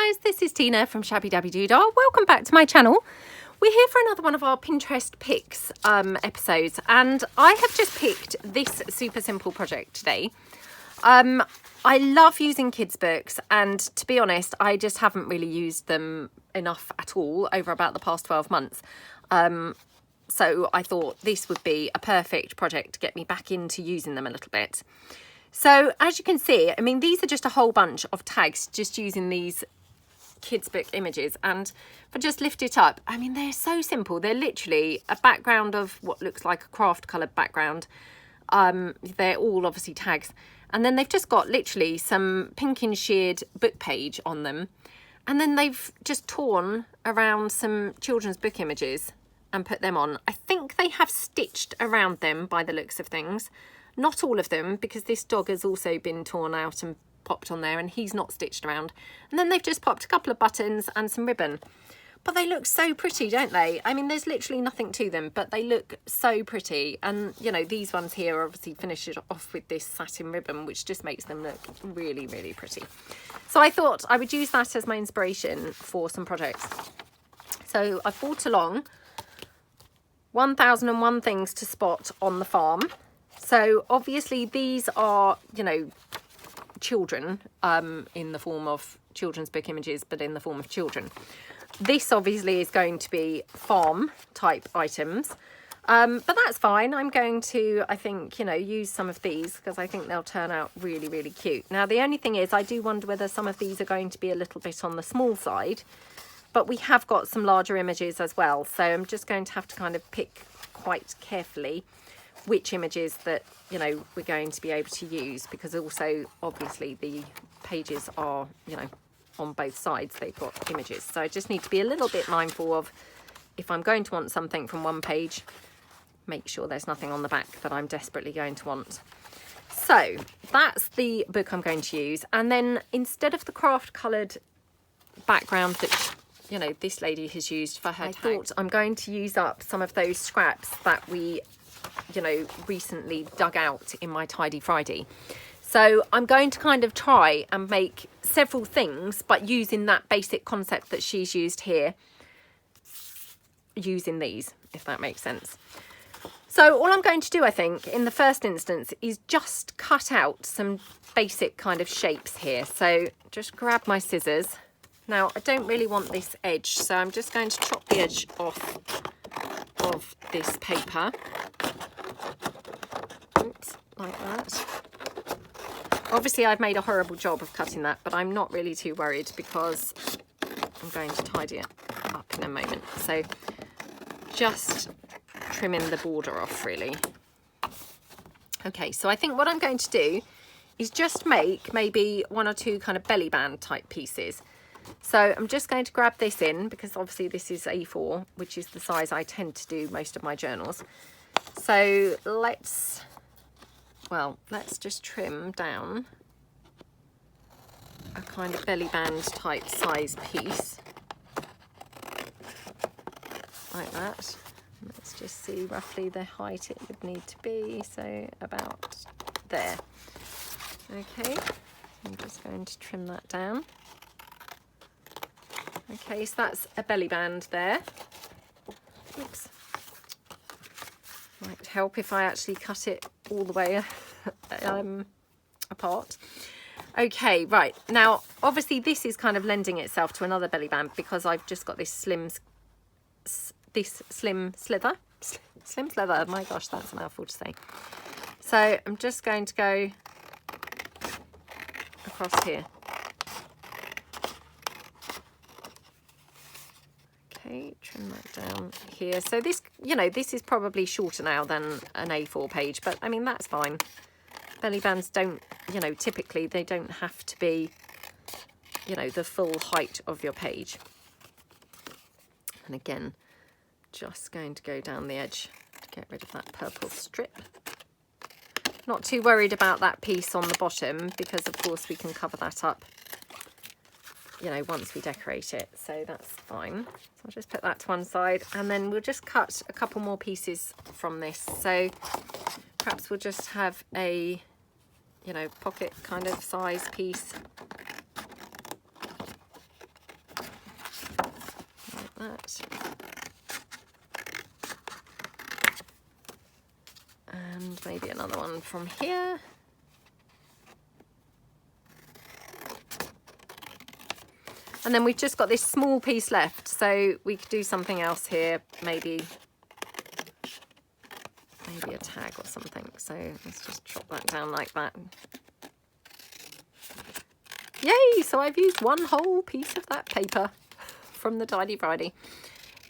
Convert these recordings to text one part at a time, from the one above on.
guys, this is Tina from Shabbydabbydoodah. Welcome back to my channel. We're here for another one of our Pinterest picks episodes, and I have just picked this super simple project today. I love using kids books, and to be honest, I just haven't really used them enough at all over about the past 12 months. So I thought this would be a perfect project to get me back into using them a little bit. So as you can see, I mean, these are just a whole bunch of tags just using these kids book images, and if I just lift it up, I mean, they're so simple. They're literally a background of what looks like a craft coloured background. They're all obviously tags, and then they've just got literally some pink and sheared book page on them, and then they've just torn around some children's book images and put them on. I think they have stitched around them by the looks of things. Not all of them, because this dog has also been torn out and popped on there, and he's not stitched around. And then they've just popped a couple of buttons and some ribbon. But they look so pretty, don't they? I mean, there's literally nothing to them, but they look so pretty. And, you know, these ones here are obviously finished off with this satin ribbon, which just makes them look really, really pretty. So I thought I would use that as my inspiration for some projects. So I brought along 1001 things to spot on the farm. So obviously these are, you know, children in the form of children's book images, but in the form of children. This obviously is going to be farm type items, but that's fine. I'm going to, I think, you know, use some of these because I think they'll turn out really, really cute. Now, the only thing is I do wonder whether some of these are going to be a little bit on the small side, but we have got some larger images as well. So I'm just going to have to kind of pick quite carefully which images that, you know, we're going to be able to use, because also obviously the pages are, you know, on both sides they've got images. So I just need to be a little bit mindful of, if I'm going to want something from one page, make sure there's nothing on the back that I'm desperately going to want. So that's the book I'm going to use. And then instead of the craft coloured background that, you know, this lady has used for her tag, I thought I'm going to use up some of those scraps that we, you know, recently dug out in my Tidy Friday. So I'm going to kind of try and make several things, but using that basic concept that she's used here, using these, if that makes sense. So all I'm going to do, I think, in the first instance is just cut out some basic kind of shapes here. So just grab my scissors. Now, I don't really want this edge, so I'm just going to chop the edge off of this paper. Oops, like that. Obviously, I've made a horrible job of cutting that, but I'm not really too worried because I'm going to tidy it up in a moment. So just trimming the border off, really. Okay, so I think what I'm going to do is just make maybe one or two kind of belly band type pieces. So I'm just going to grab this in, because obviously this is A4, which is the size I tend to do most of my journals. So let's just trim down a kind of belly band type size piece like that. Let's just see roughly the height it would need to be, so about there. Okay, I'm just going to trim that down. Okay, so that's a belly band there. Oops. Might help if I actually cut it all the way apart. Okay, right. Now, obviously this is kind of lending itself to another belly band because I've just got this slim slither. Slim slither. My gosh, that's a mouthful to say. So I'm just going to go across here. Okay, trim that down here. So this, you know, this is probably shorter now than an A4 page, but I mean, that's fine. Belly bands don't, you know, typically they don't have to be, you know, the full height of your page. And again, just going to go down the edge to get rid of that purple strip. Not too worried about that piece on the bottom because of course we can cover that up, you know, once we decorate it, so that's fine. So I'll just put that to one side, and then we'll just cut a couple more pieces from this. So perhaps we'll just have a, you know, pocket kind of size piece that. And maybe another one from here. And then we've just got this small piece left, so we could do something else here, maybe a tag or something. So let's just chop that down like that. Yay! So I've used one whole piece of that paper from the Tidy Friday.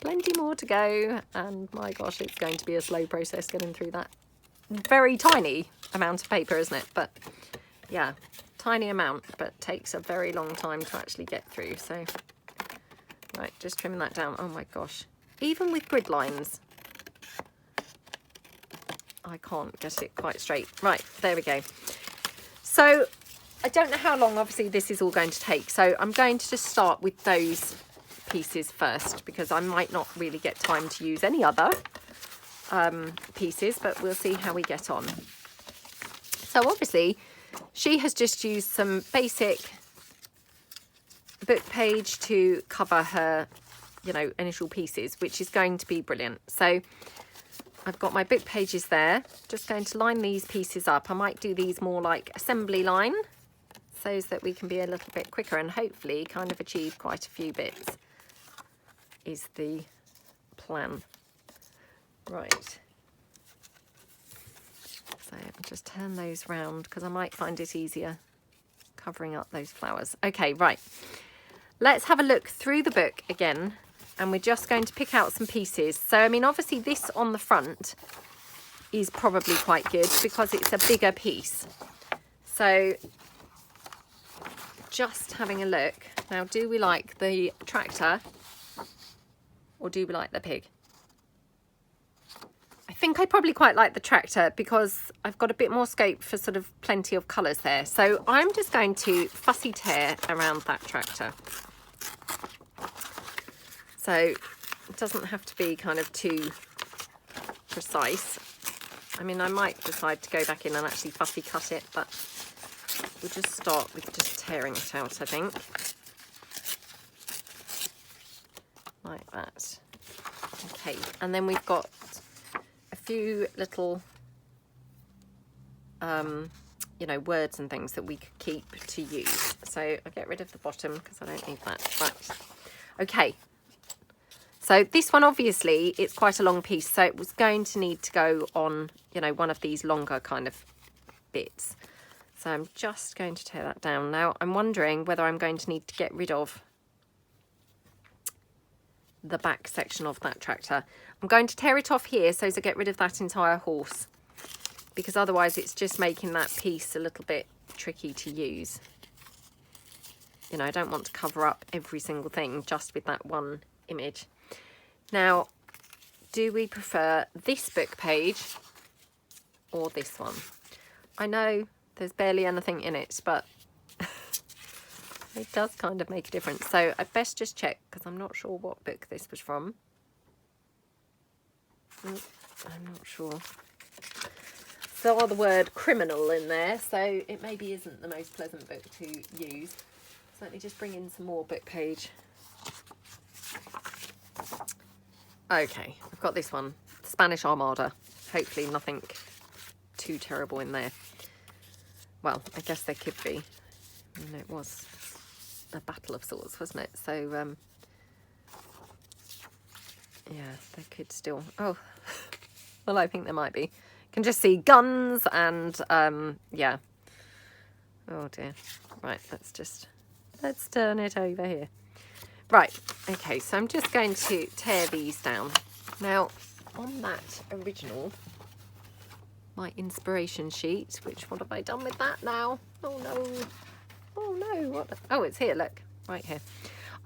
Plenty more to go, and my gosh, it's going to be a slow process getting through that very tiny amount of paper, isn't it? But yeah, tiny amount, but takes a very long time to actually get through. So right, just trimming that down. Oh my gosh, even with grid lines I can't get it quite straight. Right, there we go. So I don't know how long obviously this is all going to take, so I'm going to just start with those pieces first, because I might not really get time to use any other pieces, but we'll see how we get on. So obviously she has just used some basic book page to cover her, you know, initial pieces, which is going to be brilliant. So I've got my book pages there, just going to line these pieces up. I might do these more like assembly line, so that we can be a little bit quicker and hopefully kind of achieve quite a few bits is the plan. Right, so I'll just turn those round because I might find it easier covering up those flowers. Okay, right, let's have a look through the book again, and we're just going to pick out some pieces. So I mean, obviously this on the front is probably quite good because it's a bigger piece. So just having a look now, do we like the tractor or do we like the pig? I think I probably quite like the tractor because I've got a bit more scope for sort of plenty of colours there. So I'm just going to fussy tear around that tractor. So it doesn't have to be kind of too precise. I mean, I might decide to go back in and actually fussy cut it, but we'll just start with just tearing it out, I think. Like that. Okay, and then we've got a few little, you know, words and things that we could keep to use. So I'll get rid of the bottom because I don't need that. Right. Okay. So this one, obviously, it's quite a long piece, so it was going to need to go on, you know, one of these longer kind of bits. So I'm just going to tear that down. Now, I'm wondering whether I'm going to need to get rid of the back section of that tractor. I'm going to tear it off here so as to get rid of that entire horse, because otherwise it's just making that piece a little bit tricky to use. You know, I don't want to cover up every single thing just with that one image. Now, do we prefer this book page or this one? I know there's barely anything in it, but it does kind of make a difference. So I best just check because I'm not sure what book this was from. I'm not sure. Saw the word criminal in there, so it maybe isn't the most pleasant book to use. So let me just bring in some more book page. Okay, I've got this one, Spanish Armada. Hopefully nothing too terrible in there. Well, I guess there could be. I mean, it was a battle of sorts, wasn't it? So, yeah, there could still... Oh, well, I think there might be. You can just see guns and, yeah. Oh, dear. Right, let's turn it over here. Right, okay, so I'm just going to tear these down. Now, on that original, my inspiration sheet, which, what have I done with that now? Oh no, oh no, what? Oh, it's here, look, right here.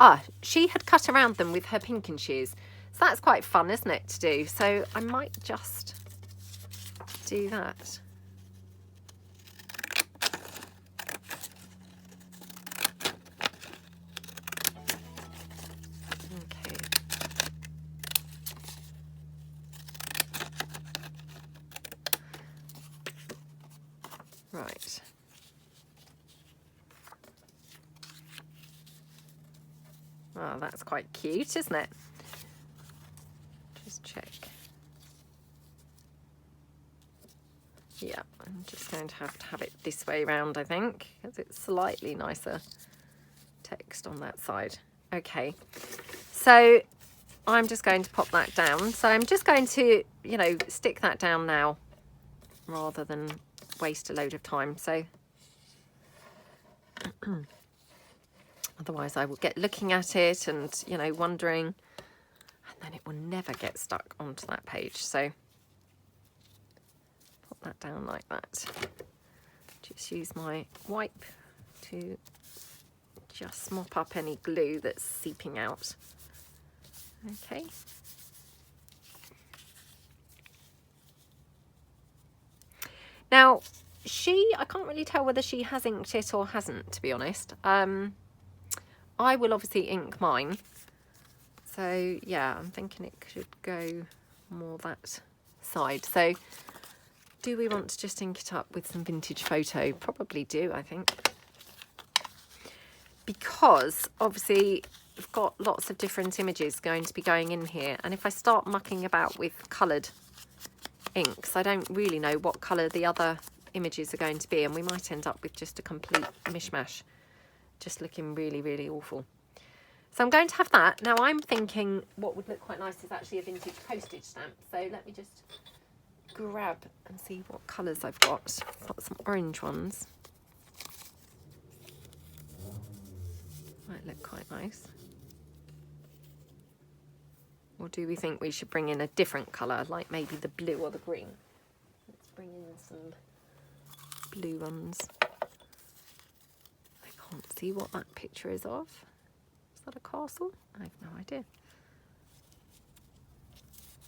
Ah, she had cut around them with her pinking shears. So that's quite fun, isn't it, to do? So I might just do that. Right. Oh, that's quite cute, isn't it? I'm just going to have it this way around, I think, because it's slightly nicer text on that side. Okay, so I'm just going to pop that down. So I'm just going to, you know, stick that down now rather than waste a load of time. So otherwise I will get looking at it and, you know, wondering, and then it will never get stuck onto that page. So pop that down like that. Just use my wipe to just mop up any glue that's seeping out. Okay. Now, I can't really tell whether she has inked it or hasn't, to be honest. I will obviously ink mine. So, yeah, I'm thinking it should go more that side. So, do we want to just ink it up with some vintage photo? Probably do, I think. Because, obviously, we've got lots of different images going to be going in here. And if I start mucking about with coloured inks, I don't really know what colour the other images are going to be. And we might end up with just a complete mishmash. Just looking really, really awful. So I'm going to have that. Now I'm thinking what would look quite nice is actually a vintage postage stamp. So let me just grab and see what colours I've got. I've got some orange ones. Might look quite nice. Or do we think we should bring in a different colour, like maybe the blue or the green? Let's bring in some blue ones. I can't see what that picture is of. Is that a castle? I have no idea.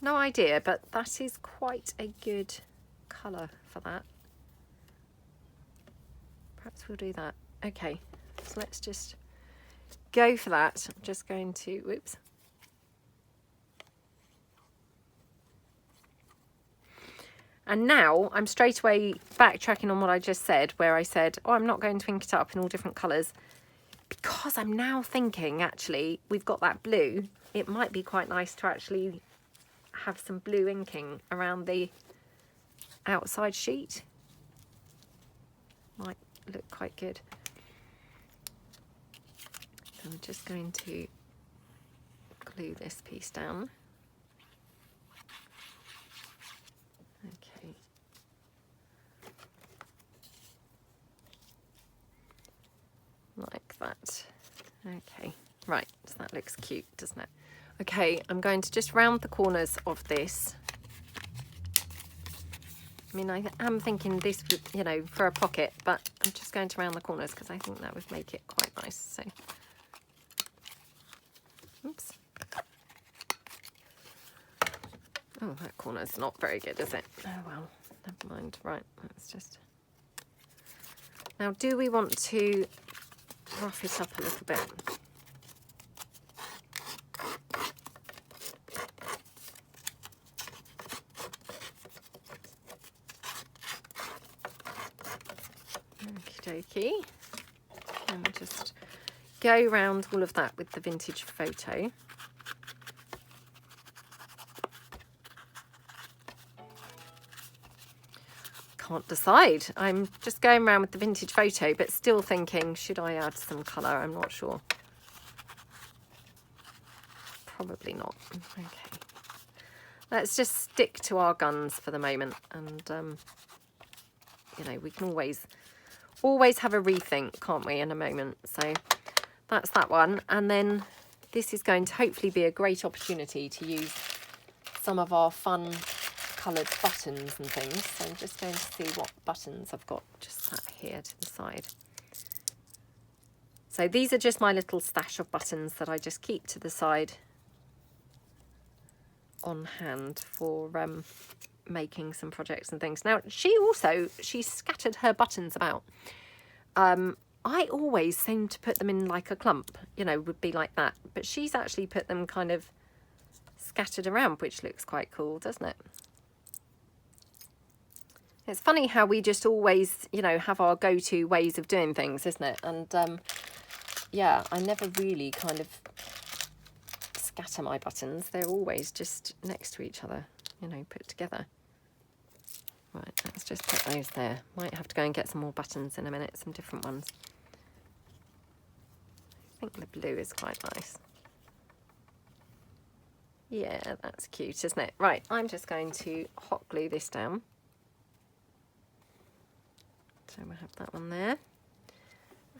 No idea, but that is quite a good colour for that. Perhaps we'll do that. Okay, so let's just go for that. I'm just going to, whoops. And now I'm straight away backtracking on what I just said, where I said, oh, I'm not going to ink it up in all different colours. Because I'm now thinking, actually, we've got that blue. It might be quite nice to actually have some blue inking around the outside sheet. Might look quite good. So I'm just going to glue this piece down. Okay. Like that. Okay, right, so that looks cute, doesn't it? Okay, I'm going to just round the corners of this. I mean, I am thinking this would, you know, for a pocket, but I'm just going to round the corners because I think that would make it quite nice. So, oops. Oh, that corner's not very good, is it? Oh, well, never mind. Right, let's just... Now, do we want to rough it up a little bit? Okie dokie. And we'll just go around all of that with the vintage photo. Can't decide. I'm just going around with the vintage photo, but still thinking, should I add some colour? I'm not sure. Probably not. Okay. Let's just stick to our guns for the moment, and you know, we can always have a rethink, can't we, in a moment. So that's that one. And then this is going to hopefully be a great opportunity to use some of our fun coloured buttons and things. So I'm just going to see what buttons I've got just sat here to the side. So these are just my little stash of buttons that I just keep to the side on hand for making some projects and things. Now she scattered her buttons about. I always seem to put them in like a clump, you know, would be like that, but she's actually put them kind of scattered around, which looks quite cool, doesn't it? It's funny how we just always, you know, have our go-to ways of doing things, isn't it? And yeah, I never really kind of scatter my buttons. They're always just next to each other, you know, put together. Right, let's just put those there. Might have to go and get some more buttons in a minute, some different ones. I think the blue is quite nice. Yeah, that's cute, isn't it? Right, I'm just going to hot glue this down. So we'll have that one there.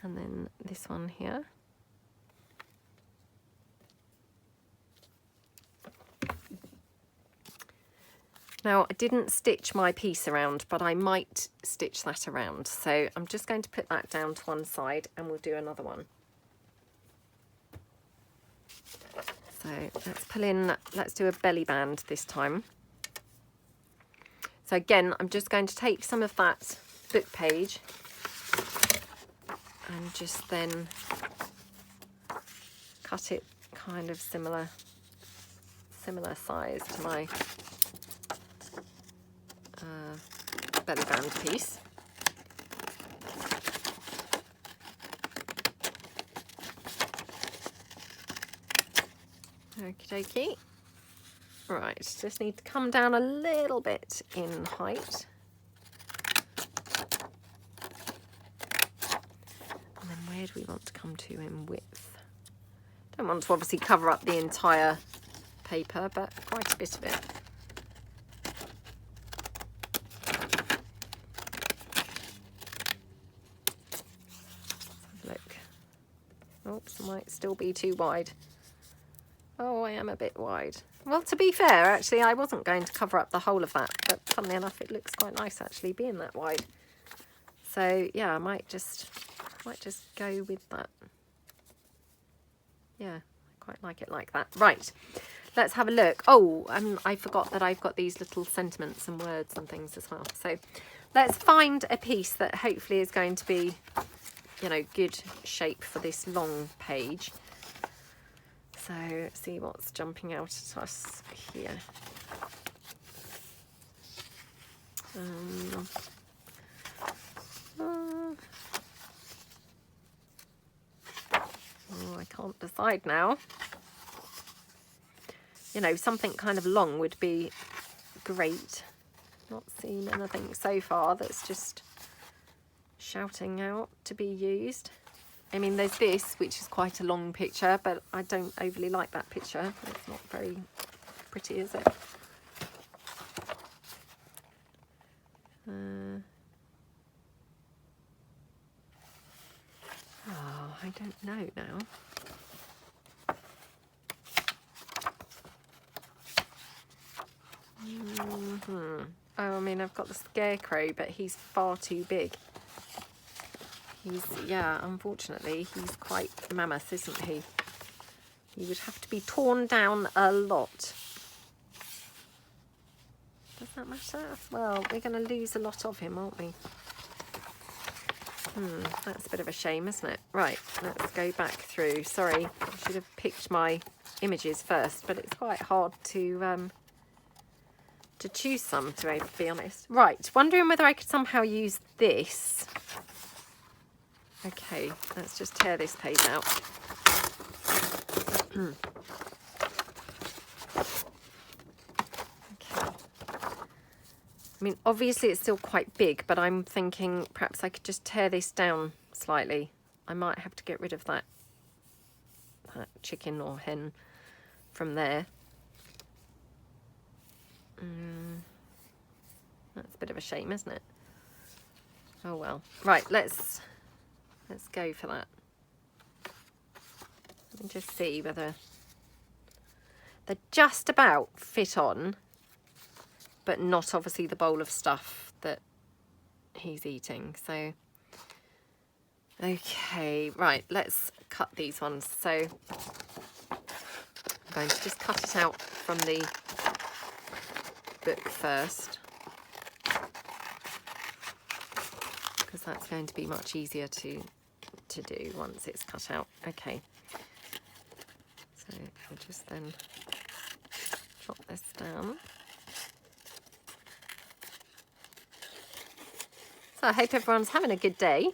And then this one here. Now, I didn't stitch my piece around, but I might stitch that around. So I'm just going to put that down to one side and we'll do another one. So let's pull in, let's do a belly band this time. So again, I'm just going to take some of that book page and just then cut it kind of similar size to my belly band piece. Okie dokie. Right, just need to come down a little bit in height. And then where do we want to come to in width? Don't want to obviously cover up the entire paper, but quite a bit of it. Oops, it might still be too wide. Oh, I am a bit wide. Well, to be fair, actually, I wasn't going to cover up the whole of that, but funnily enough, it looks quite nice actually being that wide. So yeah, I might just go with that. Yeah, I quite like it like that. Right, let's have a look. Oh, I forgot that I've got these little sentiments and words and things as well. So let's find a piece that hopefully is going to be, you know, good shape for this long page. So see what's jumping out at us here. Oh, I can't decide now. You know, something kind of long would be great. Not seen anything so far that's just shouting out to be used. I mean, there's this, which is quite a long picture, but I don't overly like that picture. It's not very pretty, is it? Oh, I don't know now. Oh, I mean, I've got the scarecrow, but he's far too big. Yeah, unfortunately, he's quite mammoth, isn't he? He would have to be torn down a lot. Does that matter? Well, we're going to lose a lot of him, aren't we? That's a bit of a shame, isn't it? Right, let's go back through. Sorry, I should have picked my images first, but it's quite hard to choose some, to be honest. Right, wondering whether I could somehow use this. Okay, let's just tear this page out. Okay. I mean, obviously it's still quite big, but I'm thinking perhaps I could just tear this down slightly. I might have to get rid of that chicken or hen from there. That's a bit of a shame, isn't it? Oh well. Right, let's go for that. Let me just see whether they just about fit on, but not obviously the bowl of stuff that he's eating. So, okay, right, let's cut these ones. So I'm going to just cut it out from the book first, because that's going to be much easier to do once it's cut out. Okay, so I'll just then chop this down. So I hope everyone's having a good day.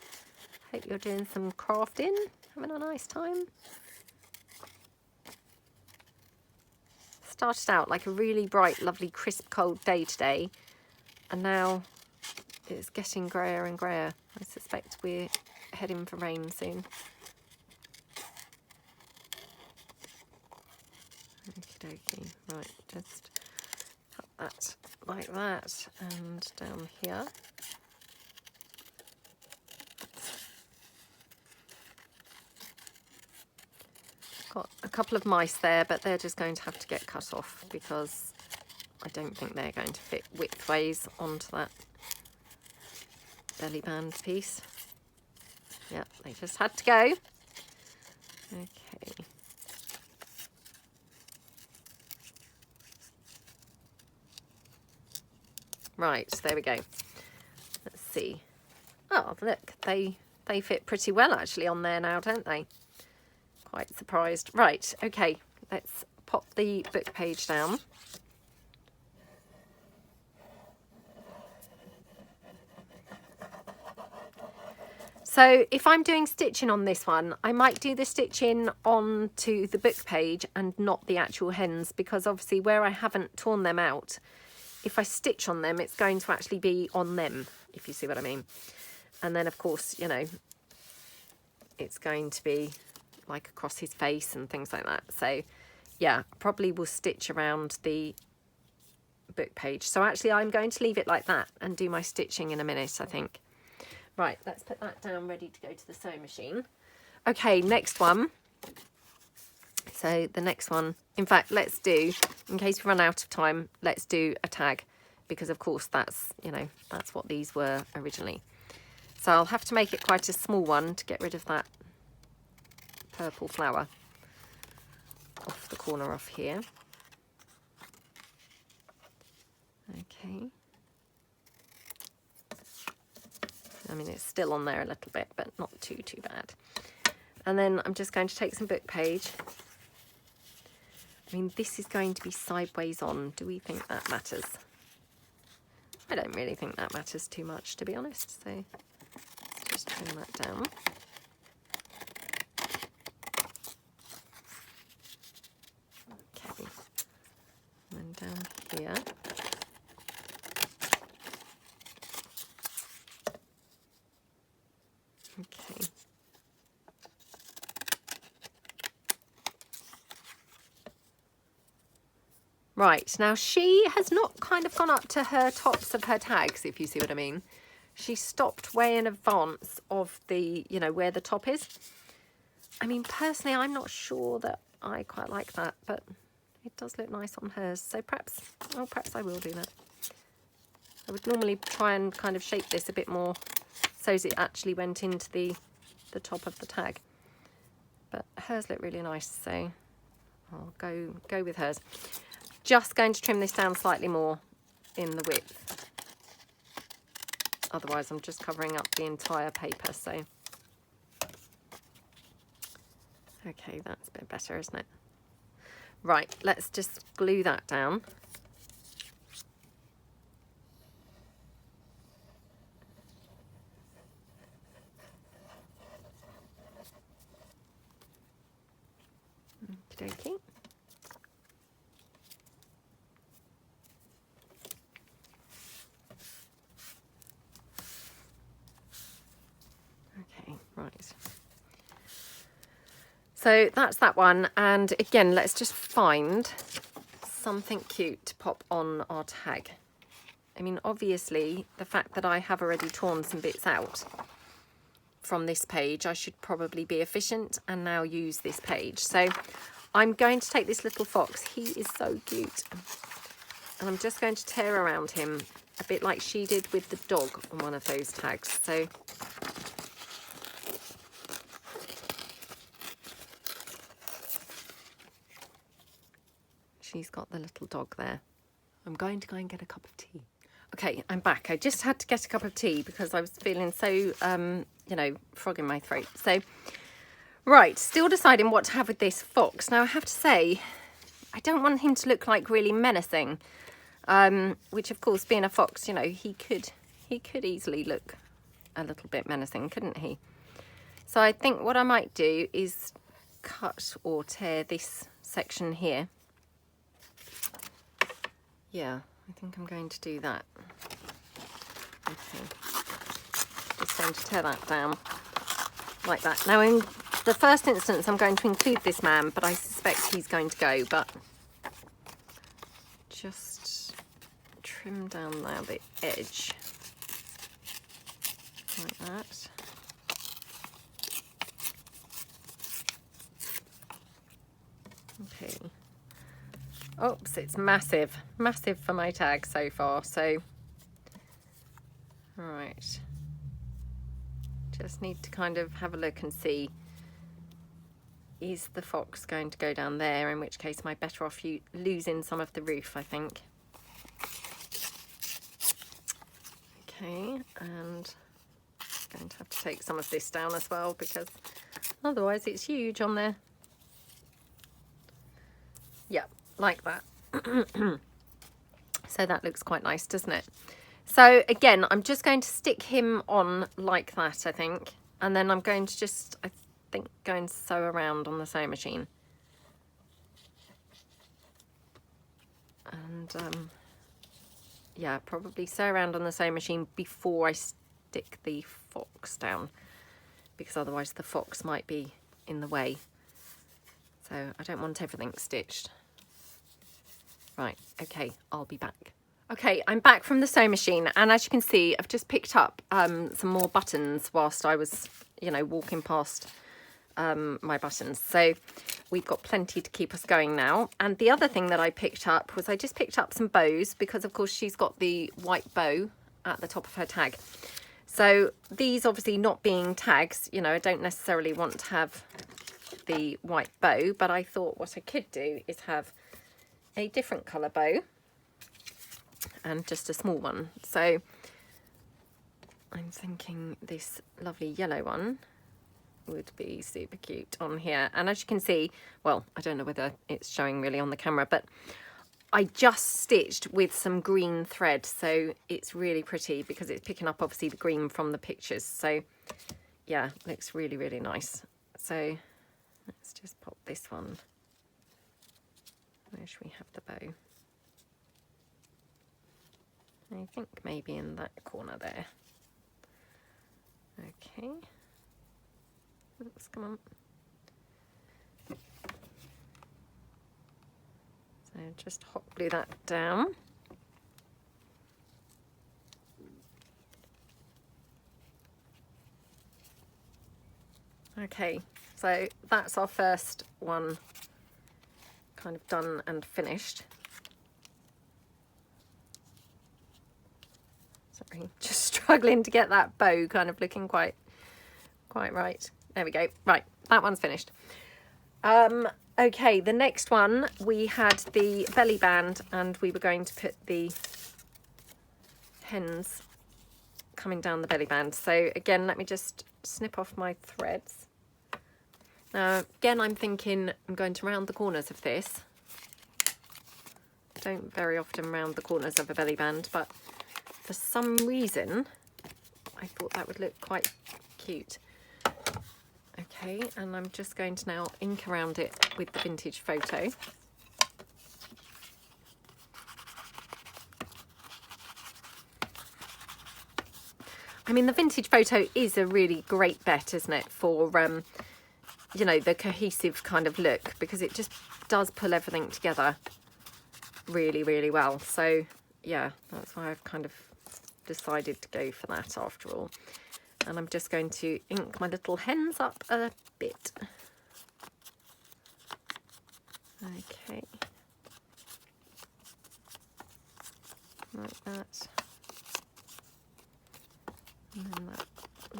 Hope you're doing some crafting, having a nice time. Started out like a really bright, lovely, crisp, cold day today, and now it's getting grayer and grayer. I suspect we're heading for rain soon. Okie dokie. Right, just cut that like that, and down here. Got a couple of mice there, but they're just going to have to get cut off because I don't think they're going to fit widthways onto that belly band piece. Yeah, they just had to go. Okay. Right, there we go. Let's see. Oh, look, they fit pretty well actually on there now, don't they? Quite surprised. Right, okay, let's pop the book page down. So if I'm doing stitching on this one, I might do the stitching onto the book page and not the actual hens, because obviously where I haven't torn them out, if I stitch on them, it's going to actually be on them, if you see what I mean. And then of course, you know, it's going to be like across his face and things like that. So yeah, probably will stitch around the book page. So actually I'm going to leave it like that and do my stitching in a minute, I think. Right, let's put that down ready to go to the sewing machine. Okay, next one. So the next one, in fact, let's do, in case we run out of time, let's do a tag, because of course that's, you know, that's what these were originally. So I'll have to make it quite a small one to get rid of that purple flower off the corner off here. Okay. I mean, it's still on there a little bit, but not too bad. And then I'm just going to take some book page. I mean, this is going to be sideways on. Do we think that matters? I don't really think that matters too much, to be honest. So let's just trim that down. Okay. And then down here. Okay. Right, now she has not kind of gone up to her tops of her tags, if you see what I mean. She stopped way in advance of the, you know, where the top is. I mean, personally, I'm not sure that I quite like that, but it does look nice on hers. So perhaps, well, perhaps I will do that. I would normally try and kind of shape this a bit more so as it actually went into the top of the tag. But hers look really nice, so I'll go with hers. Just going to trim this down slightly more in the width. Otherwise, I'm just covering up the entire paper, so. Okay, that's a bit better, isn't it? Right, let's just glue that down. Okie dokie. Okay, right. So that's that one, and again, let's just find something cute to pop on our tag. I mean, obviously, the fact that I have already torn some bits out from this page, I should probably be efficient and now use this page. So I'm going to take this little fox. He is so cute. And I'm just going to tear around him a bit like she did with the dog on one of those tags. So she's got the little dog there. I'm going to go and get a cup of tea. Okay, I'm back. I just had to get a cup of tea because I was feeling so, you know, frog in my throat. So, right, still deciding what to have with this fox. Now, I have to say, I don't want him to look like really menacing, which, of course, being a fox, you know, he could easily look a little bit menacing, couldn't he? So I think what I might do is cut or tear this section here. Yeah, I think I'm going to do that. Okay. Just going to tear that down like that. Now in the first instance I'm going to include this man, but I suspect he's going to go, but just trim down there the edge like that. Okay. Oops, it's massive for my tag so far, so all right, just need to kind of have a look and see, is the fox going to go down there, in which case am I better off you losing some of the roof, I think. Okay, and I'm going to have to take some of this down as well because otherwise it's huge on there. Yeah, like that. So that looks quite nice, doesn't it? So again, I'm just going to stick him on like that, I think. And then I'm going to just, I think, go and sew around on the sewing machine. And yeah, probably sew around on the sewing machine before I stick the fox down, because otherwise the fox might be in the way. So I don't want everything stitched. Right, okay, I'll be back. Okay, I'm back from the sewing machine, and as you can see, I've just picked up some more buttons whilst I was, you know, walking past my buttons. So we've got plenty to keep us going now. And the other thing that I picked up was I just picked up some bows, because of course she's got the white bow at the top of her tag. So these obviously not being tags, you know, I don't necessarily want to have the white bow, but I thought what I could do is have a different colour bow and just a small one. So I'm thinking this lovely yellow one would be super cute on here. And as you can see, well, I don't know whether it's showing really on the camera, but I just stitched with some green thread, so it's really pretty because it's picking up obviously the green from the pictures. So yeah, looks really, really nice. So let's just pop this one. Where should we have the bow? I think maybe in that corner there. Okay. Oops, come on. So just hot glue that down. Okay, so that's our first one kind of done and finished. Sorry, just struggling to get that bow kind of looking quite right. There we go. Right, that one's finished. Okay, the next one, we had the belly band, and we were going to put the hens coming down the belly band. So again, let me just snip off my threads. Now, again, I'm thinking I'm going to round the corners of this. Don't very often round the corners of a belly band, but for some reason, I thought that would look quite cute. Okay, and I'm just going to now ink around it with the vintage photo. I mean, the vintage photo is a really great bet, isn't it, for you know, the cohesive kind of look, because it just does pull everything together really, really well. So yeah, that's why I've kind of decided to go for that after all. And I'm just going to ink my little hens up a bit. Okay, like that. And then that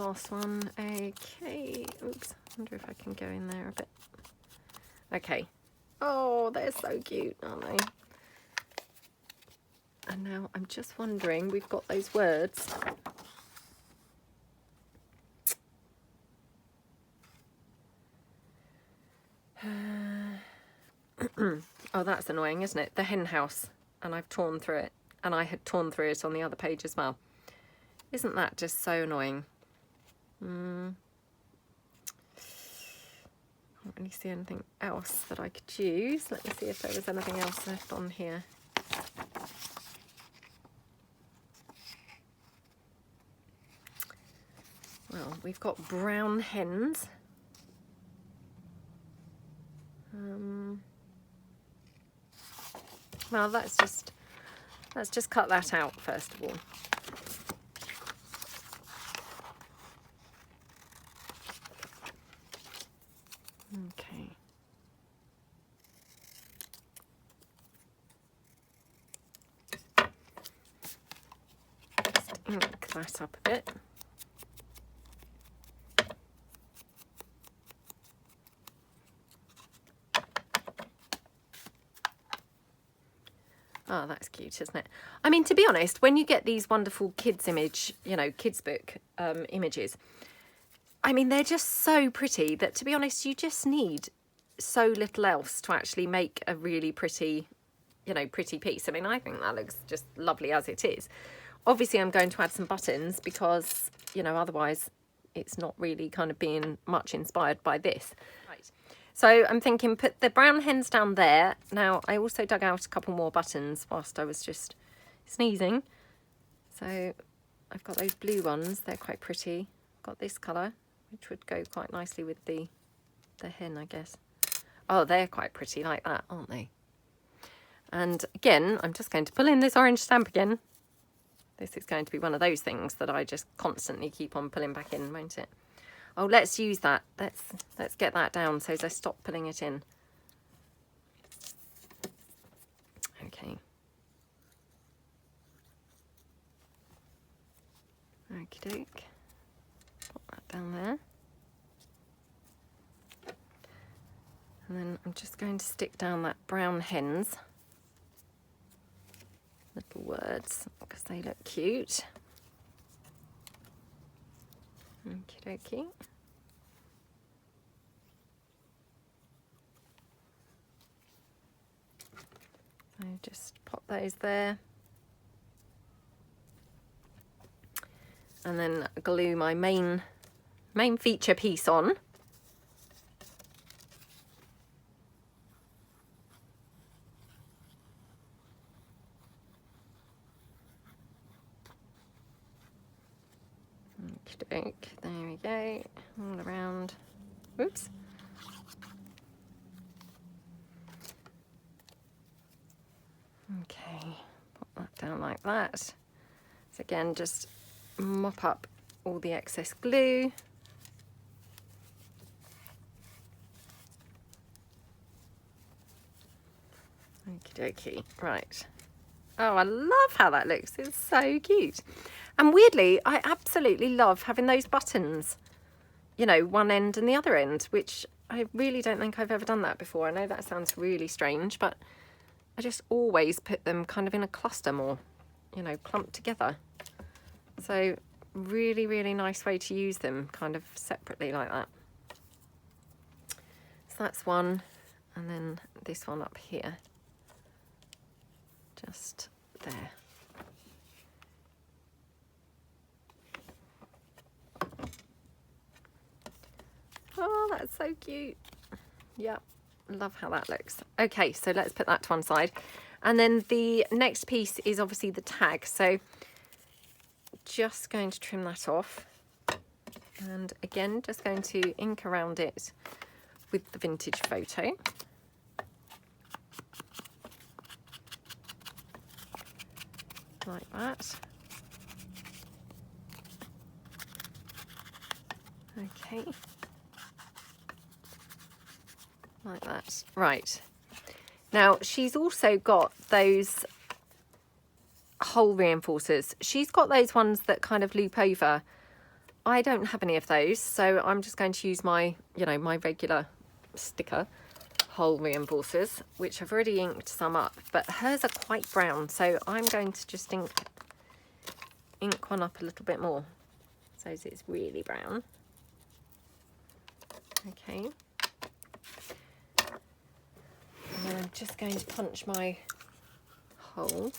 last one. Okay, oops, I wonder if I can go in there a bit. Okay. Oh, they're so cute, aren't they? And now I'm just wondering, we've got those words. Oh, that's annoying, isn't it? The hen house. And I've torn through it. And I had torn through it on the other page as well. Isn't that just so annoying? Can't really see anything else that I could use. Let me see if there was anything else left on here. we've got brown hens. Well, let's just cut that out first of all. Okay. Just ink that up a bit. Oh, that's cute, isn't it? I mean, to be honest, when you get these wonderful kids image, you know, kids book images, I mean, they're just so pretty that, to be honest, you just need so little else to actually make a really pretty, you know, pretty piece. I mean, I think that looks just lovely as it is. Obviously, I'm going to add some buttons because, you know, otherwise it's not really kind of being much inspired by this. Right. So I'm thinking put the brown hens down there. Now, I also dug out a couple more buttons whilst I was just sneezing. So I've got those blue ones. They're quite pretty. Got this colour, which would go quite nicely with the hen, I guess. Oh, they're quite pretty like that, aren't they? And again, I'm just going to pull in this orange stamp again. This is going to be one of those things that I just constantly keep on pulling back in, won't it? Oh, let's use that. Let's get that down so as I stop pulling it in. Okay. Okie doke. Put that down there. And then I'm just going to stick down that brown hens. Little words, because they look cute. Okie dokie. So just pop those there. And then glue my main feature piece on. There we go, all around. Oops. Okay, put that down like that. So again, just mop up all the excess glue. Okie dokie, right. Oh, I love how that looks. It's so cute. And weirdly, I absolutely love having those buttons, you know, one end and the other end, which I really don't think I've ever done that before. I know that sounds really strange, but I just always put them kind of in a cluster more, you know, clumped together. So really, really nice way to use them kind of separately like that. So that's one. And then this one up here. Just there. Oh, that's so cute. Yeah, love how that looks. Okay, so let's put that to one side. And then the next piece is obviously the tag. So just going to trim that off. And again, just going to ink around it with the vintage photo. Like that. Okay. Like that. Right. Now, she's also got those hole reinforcers. She's got those ones that kind of loop over. I don't have any of those, so I'm just going to use my, you know, my regular sticker hole reinforcers, which I've already inked some up, but hers are quite brown, so I'm going to just ink one up a little bit more so it's really brown. Okay. And then I'm just going to punch my hole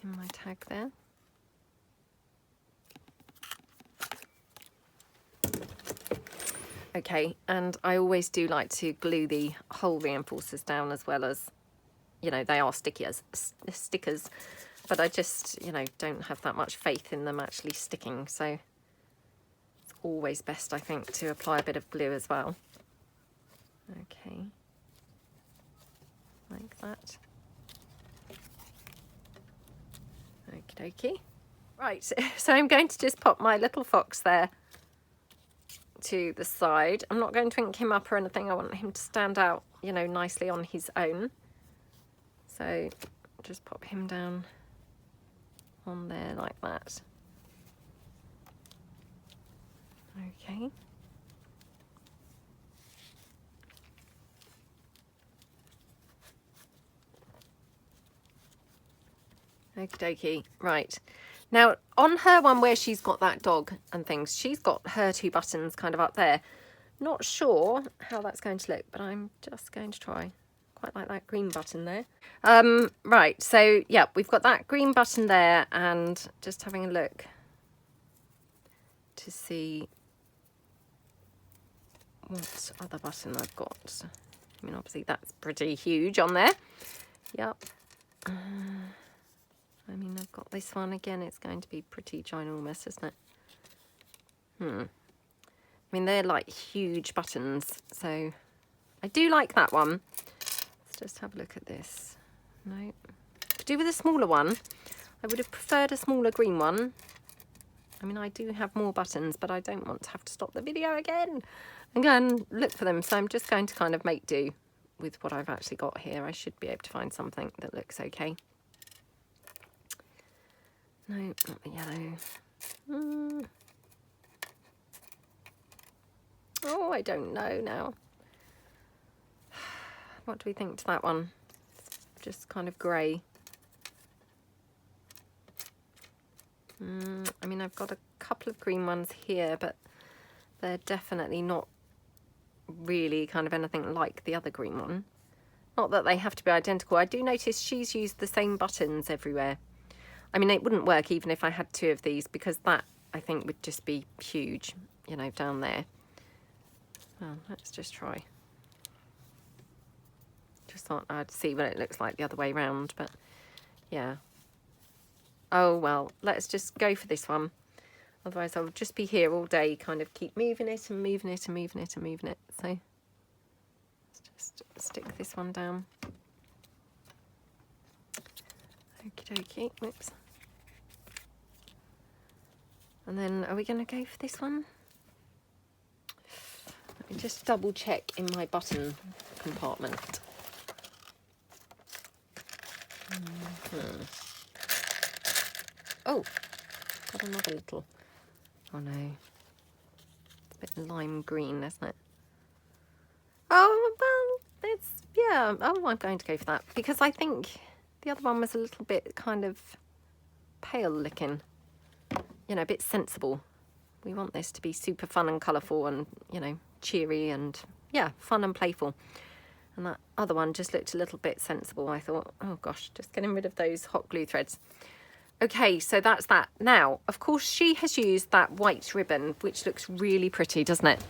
in my tag there. Okay, and I always do like to glue the hole reinforcers down as well as, you know, they are stickers, but I just, you know, don't have that much faith in them actually sticking, so it's always best, I think, to apply a bit of glue as well. Okay, like that. Okie dokie. Right, so I'm going to just pop my little fox there to the side. I'm not going to ink him up or anything. I want him to stand out, you know, nicely on his own. So just pop him down on there like that. Okay. Okie dokie. Right. Now, on her one where she's got that dog and things, she's got her 2 buttons kind of up there. Not sure how that's going to look, but I'm just going to try. Quite like that green button there. Right, so yeah, we've got that green button there, and just having a look to see what other button I've got. I mean, obviously that's pretty huge on there. Yep. I mean, I've got this one again. It's going to be pretty ginormous, isn't it? I mean, they're like huge buttons, so I do like that one. Let's just have a look at this. No, could do with a smaller one. I would have preferred a smaller green one. I mean, I do have more buttons, but I don't want to have to stop the video again and go and look for them. So I'm just going to kind of make do with what I've actually got here. I should be able to find something that looks okay. No, not the yellow. Oh, I don't know now. What do we think to that one? Just kind of grey. I mean, I've got a couple of green ones here, but they're definitely not really kind of anything like the other green one. Not that they have to be identical. I do notice she's used the same buttons everywhere. I mean, it wouldn't work even if I had 2 of these, because that, I think, would just be huge, you know, down there. Well, let's just try. Just thought I'd see what it looks like the other way round, but yeah. Oh, well, let's just go for this one. Otherwise, I'll just be here all day, kind of keep moving it and moving it and moving it and moving it. So let's just stick this one down. Okie dokie. Whoops. And then, are we going to go for this one? Let me just double check in my button compartment. Oh, got another little. Oh no. It's a bit lime green, isn't it? Oh, well, it's, yeah. Oh, I'm going to go for that, because I think the other one was a little bit kind of pale looking. You know, a bit sensible. We want this to be super fun and colourful and, you know, cheery and, yeah, fun and playful. And that other one just looked a little bit sensible. I thought, oh gosh, just getting rid of those hot glue threads. Okay, so that's that. Now, of course, she has used that white ribbon, which looks really pretty, doesn't it?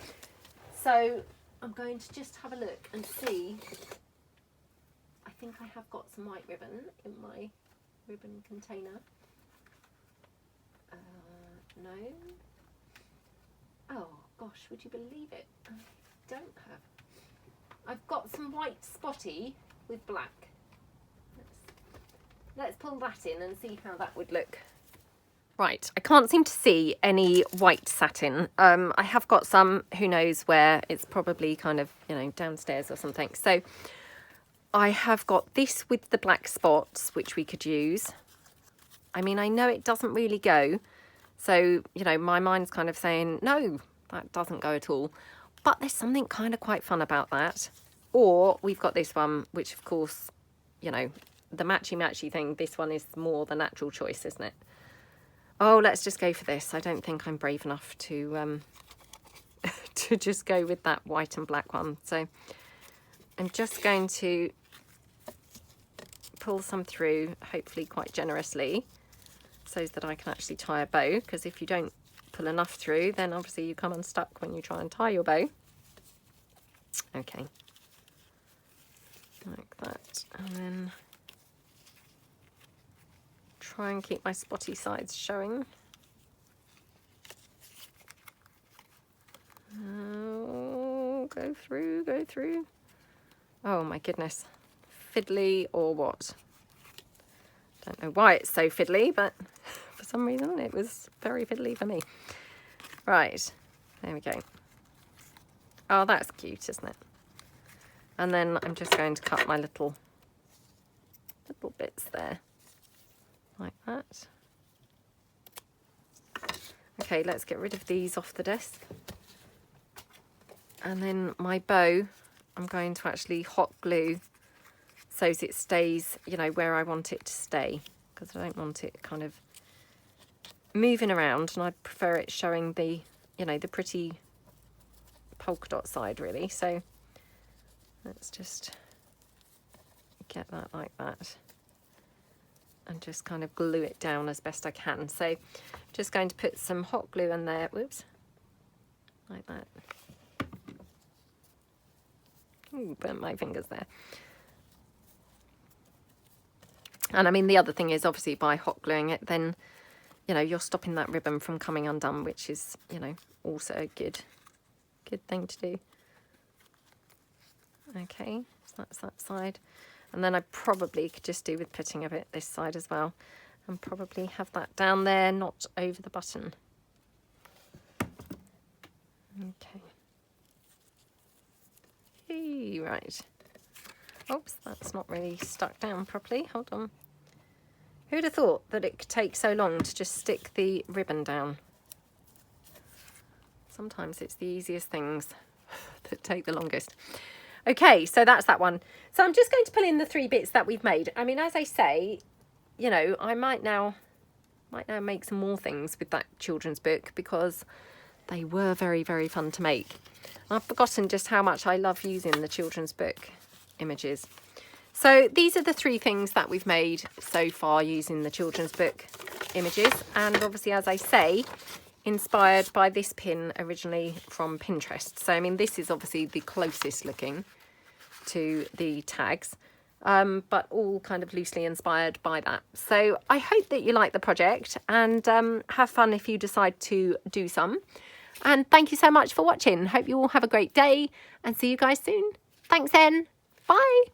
So I'm going to just have a look and see. I think I have got some white ribbon in my ribbon container. No. Oh gosh, would you believe it? I don't have. I've got some white spotty with black. Let's pull that in and see how that would look. Right, I can't seem to see any white satin. I have got some, who knows where, it's probably kind of, you know, downstairs or something. So I have got this with the black spots, which we could use. I mean, I know it doesn't really go. So, you know, my mind's kind of saying, no, that doesn't go at all. But there's something kind of quite fun about that. Or we've got this one, which of course, you know, the matchy-matchy thing, this one is more the natural choice, isn't it? Oh, let's just go for this. I don't think I'm brave enough to to just go with that white and black one. So I'm just going to pull some through, hopefully quite generously, so that I can actually tie a bow, because if you don't pull enough through, then obviously you come unstuck when you try and tie your bow. Okay, like that, and then try and keep my spotty sides showing. go through, go through. Oh my goodness. Fiddly or what? Don't know why it's so fiddly, but for some reason it was very fiddly for me. Right, there we go. Oh, that's cute, isn't it? And then I'm just going to cut my little bits there, like that. Okay, let's get rid of these off the desk. And then my bow, I'm going to actually hot glue so it stays, you know, where I want it to stay, because I don't want it kind of moving around, and I prefer it showing the, you know, the pretty polka dot side really. So let's just get that like that and just kind of glue it down as best I can. So just going to put some hot glue in there, whoops, like that. Ooh, burnt my fingers there. And I mean, the other thing is obviously by hot gluing it, then, you know, you're stopping that ribbon from coming undone, which is, you know, also a good thing to do. Okay, so that's that side. And then I probably could just do with putting a bit this side as well, and probably have that down there, not over the button. Okay. Hey, right. Oops, that's not really stuck down properly. Hold on. Who'd have thought that it could take so long to just stick the ribbon down? Sometimes it's the easiest things that take the longest. Okay, so that's that one. So I'm just going to pull in the 3 bits that we've made. I mean, as I say, you know, I might now make some more things with that children's book, because they were very, very fun to make. I've forgotten just how much I love using the children's book images. So these are the 3 things that we've made so far using the children's book images, and obviously, as I say, inspired by this pin originally from Pinterest. So I mean, this is obviously the closest looking to the tags, but all kind of loosely inspired by that. So I hope that you like the project, and have fun if you decide to do some. And thank you so much for watching. Hope you all have a great day, and see you guys soon. Thanks then. Bye.